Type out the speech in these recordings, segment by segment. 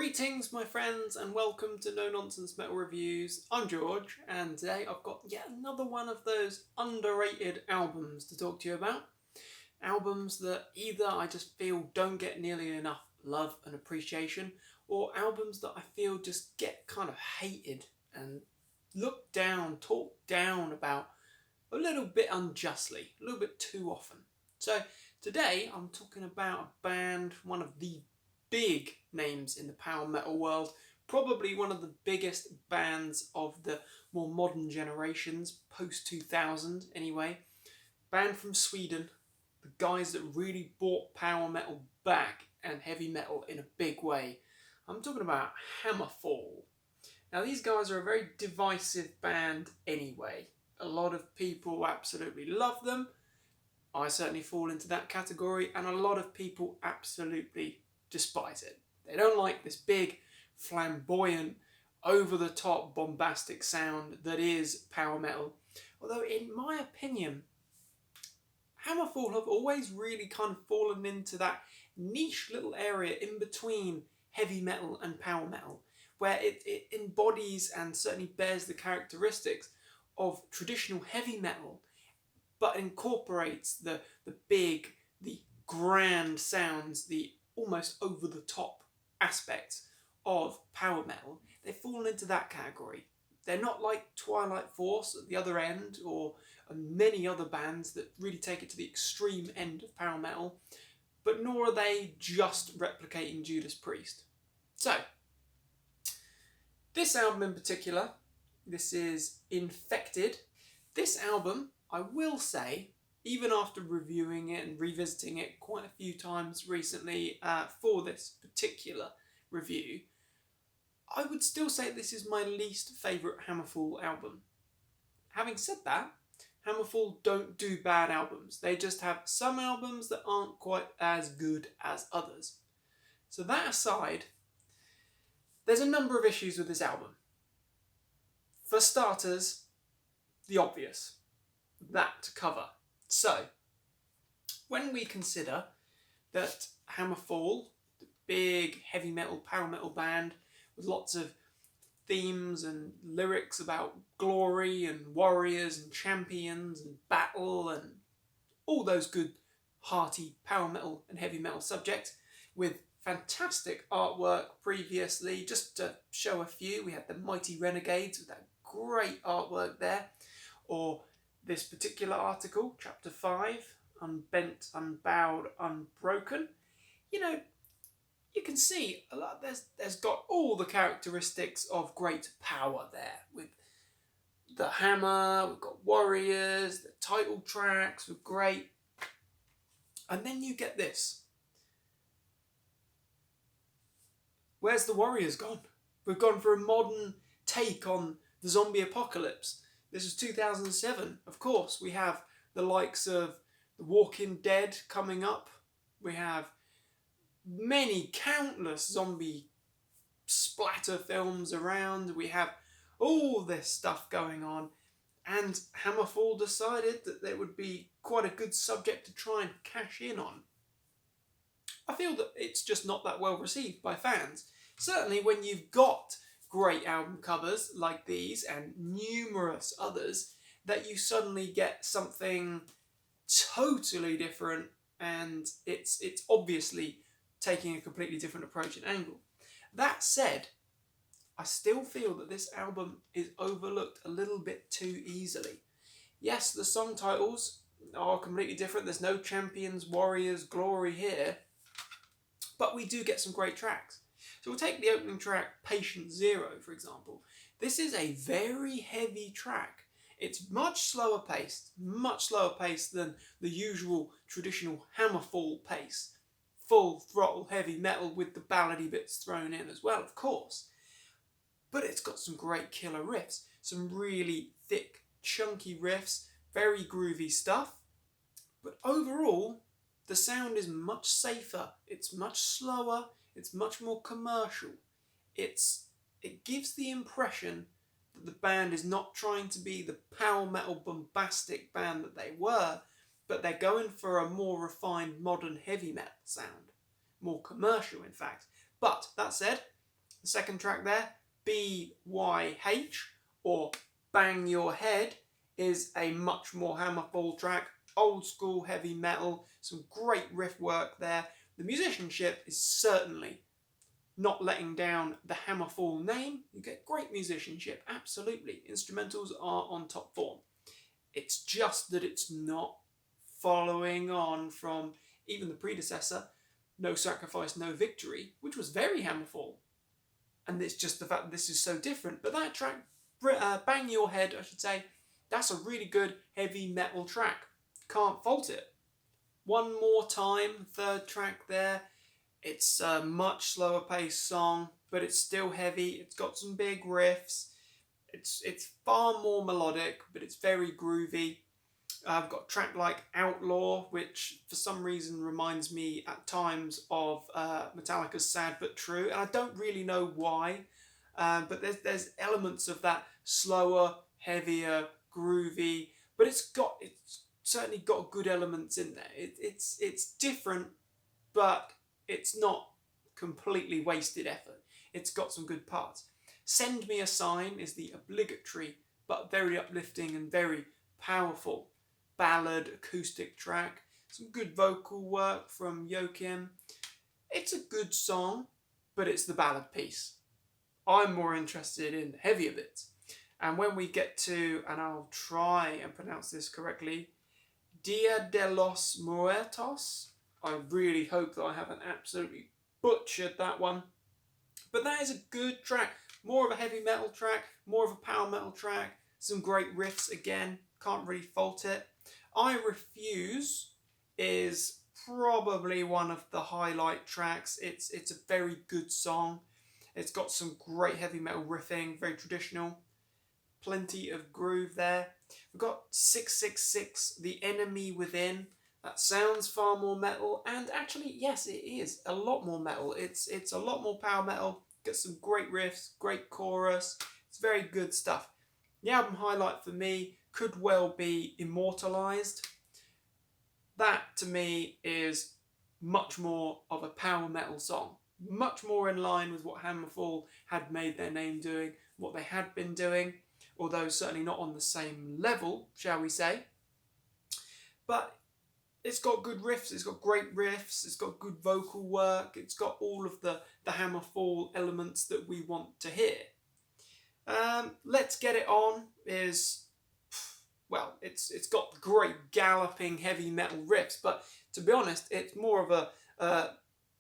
Greetings my friends and welcome to No Nonsense Metal Reviews. I'm George and today I've got yet another one of those underrated albums to talk to you about. Albums that either I just feel don't get nearly enough love and appreciation, or albums that I feel just get kind of hated and looked down, talked down about a little bit unjustly, a little bit too often. So today I'm talking about a band, one of the big names in the power metal world, probably one of the biggest bands of the more modern generations, post 2000 anyway. Band from Sweden, the guys that really brought power metal back and heavy metal in a big way. I'm talking about Hammerfall. Now these guys are a very divisive band anyway. A lot of people absolutely love them. I certainly fall into that category, and a lot of people absolutely despise it. They don't like this big, flamboyant, over-the-top, bombastic sound that is power metal. Although, in my opinion, Hammerfall have always really kind of fallen into that niche little area in between heavy metal and power metal, where it embodies and certainly bears the characteristics of traditional heavy metal, but incorporates the big, the grand sounds, the almost over-the-top aspects of power metal. They've fallen into that category. They're not like Twilight Force at the other end, or many other bands that really take it to the extreme end of power metal, but nor are they just replicating Judas Priest. So, this album in particular, this is Infected. This album, I will say, even after reviewing it and revisiting it quite a few times recently for this particular review, I would still say this is my least favourite Hammerfall album. Having said that, Hammerfall don't do bad albums. They just have some albums that aren't quite as good as others. So that aside, there's a number of issues with this album. For starters, the obvious. That to cover. So, when we consider that Hammerfall, the big heavy metal, power metal band with lots of themes and lyrics about glory and warriors and champions and battle and all those good hearty power metal and heavy metal subjects, with fantastic artwork previously. Just to show a few, we had the Mighty Renegades with that great artwork there, or this particular article, Chapter 5, Unbent, Unbowed, Unbroken. You know, you can see a lot. There's got all the characteristics of great power there, with the hammer, we've got warriors, the title tracks were great. And then you get this. Where's the warriors gone? We've gone for a modern take on the zombie apocalypse. This was 2007. Of course, we have the likes of The Walking Dead coming up. We have many, countless zombie splatter films around. We have all this stuff going on. And Hammerfall decided that there would be quite a good subject to try and cash in on. I feel that it's just not that well received by fans. Certainly when you've got great album covers like these and numerous others, that you suddenly get something totally different, and it's obviously taking a completely different approach and angle. That said, I still feel that this album is overlooked a little bit too easily. Yes, the song titles are completely different. There's no champions, warriors, glory here, but we do get some great tracks. So we'll take the opening track, Patient Zero, for example. This is a very heavy track. It's much slower paced than the usual traditional Hammerfall pace. Full throttle heavy metal with the ballady bits thrown in as well, of course. But it's got some great killer riffs, some really thick, chunky riffs, very groovy stuff. But overall, the sound is much safer, it's much slower, it's much more commercial. It gives the impression that the band is not trying to be the power metal bombastic band that they were, but they're going for a more refined modern heavy metal sound. More commercial, in fact. But, that said, The second track there, BYH, or Bang Your Head, is a much more Hammerfall track, old school heavy metal, some great riff work there. The musicianship is certainly not letting down the Hammerfall name. You get great musicianship, absolutely. Instrumentals are on top form. It's just that it's not following on from even the predecessor, No Sacrifice, No Victory, which was very Hammerfall. And it's just the fact that this is so different. But that track, Bang Your Head, I should say, that's a really good heavy metal track. Can't fault it. One More Time, third track there. It's a much slower paced song, but it's still heavy. It's got some big riffs. It's far more melodic, but it's very groovy. I've got a track like Outlaw, which for some reason reminds me at times of Metallica's Sad But True, and I don't really know why, but there's elements of that slower, heavier, groovy, but it's certainly got good elements in there. It's different, but it's not completely wasted effort. It's got some good parts. Send Me a Sign is the obligatory but very uplifting and very powerful ballad acoustic track. Some good vocal work from Joachim. It's a good song, but it's the ballad piece. I'm more interested in the heavier bits. And when we get to, and I'll try and pronounce this correctly, Dia de los Muertos, I really hope that I haven't absolutely butchered that one. But that is a good track. More of a heavy metal track, more of a power metal track, some great riffs again, can't really fault it. I Refuse is probably one of the highlight tracks. It's a very good song. It's got some great heavy metal riffing, very traditional. Plenty of groove there. We've got 666, The Enemy Within. That sounds far more metal, and actually, yes, it is a lot more metal. It's a lot more power metal. Gets some great riffs, great chorus. It's very good stuff. The album highlight for me could well be Immortalized. That, to me, is much more of a power metal song. Much more in line with what Hammerfall had made their name doing, what they had been doing, although certainly not on the same level, shall we say. But it's got good riffs, it's got great riffs, it's got good vocal work, it's got all of the Hammerfall elements that we want to hear. Let's Get It On is, well, it's got great galloping heavy metal riffs, but to be honest, it's more of a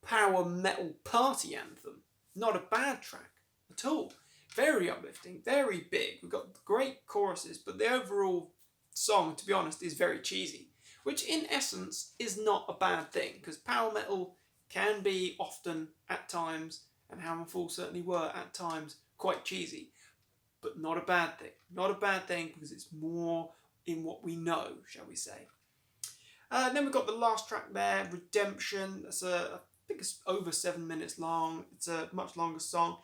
power metal party anthem. Not a bad track at all. Very uplifting, very big. We've got great choruses, but the overall song, to be honest, is very cheesy, which in essence is not a bad thing, because power metal can be often, at times, and Hammerfall certainly were at times, quite cheesy, but not a bad thing. Not a bad thing, because it's more in what we know, shall we say. Then we've got the last track there, Redemption. That's I think it's over 7 minutes long. It's a much longer song.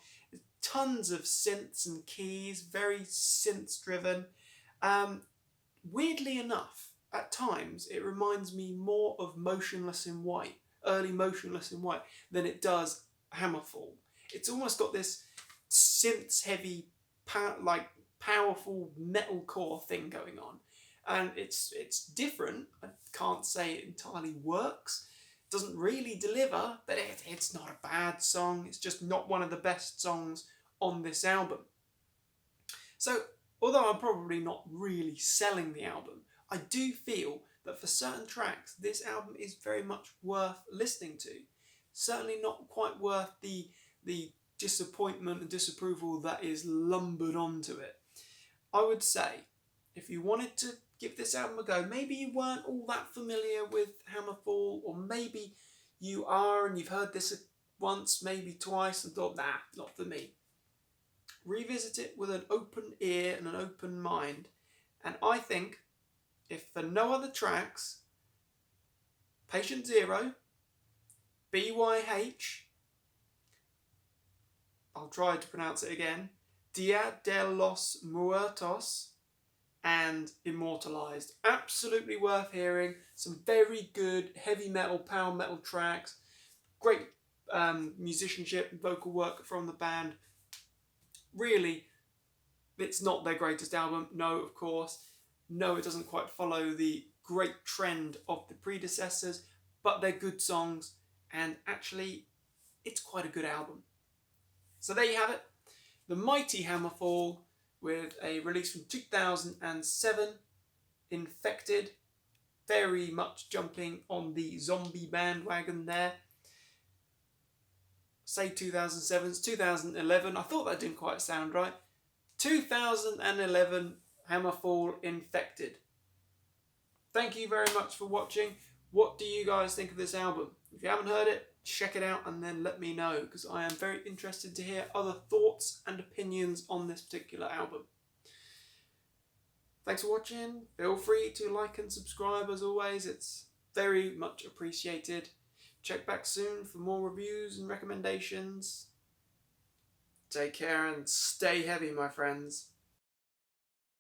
Tons of synths and keys, very synths driven. Weirdly enough, at times it reminds me more of Motionless in White, early Motionless in White, than it does Hammerfall. It's almost got this synths heavy, powerful metalcore thing going on, and it's different. I can't say it entirely works. Doesn't really deliver, but it's not a bad song. It's just not one of the best songs on this album. So, although I'm probably not really selling the album, I do feel that for certain tracks, this album is very much worth listening to. Certainly not quite worth the disappointment and disapproval that is lumbered onto it. I would say, if you wanted to give this album a go, maybe you weren't all that familiar with Hammerfall, or maybe you are and you've heard this once, maybe twice, and thought, nah, not for me. Revisit it with an open ear and an open mind, and I think, if for no other tracks, Patient Zero, BYH, I'll try to pronounce it again, Dia de los Muertos, and Immortalized. Absolutely worth hearing. Some very good heavy metal, power metal tracks. Great musicianship and vocal work from the band. Really, it's not their greatest album. No, of course. No, it doesn't quite follow the great trend of the predecessors, but they're good songs, and actually, it's quite a good album. So there you have it. The Mighty Hammerfall, with a release from 2007, Infected, very much jumping on the zombie bandwagon there. Say 2007, it's 2011. I thought that didn't quite sound right. 2011 Hammerfall Infected. Thank you very much for watching. What do you guys think of this album? If you haven't heard it, check it out and then let me know, because I am very interested to hear other thoughts and opinions on this particular album. Thanks for watching. Feel free to like and subscribe as always. It's very much appreciated. Check back soon for more reviews and recommendations. Take care and stay heavy, my friends.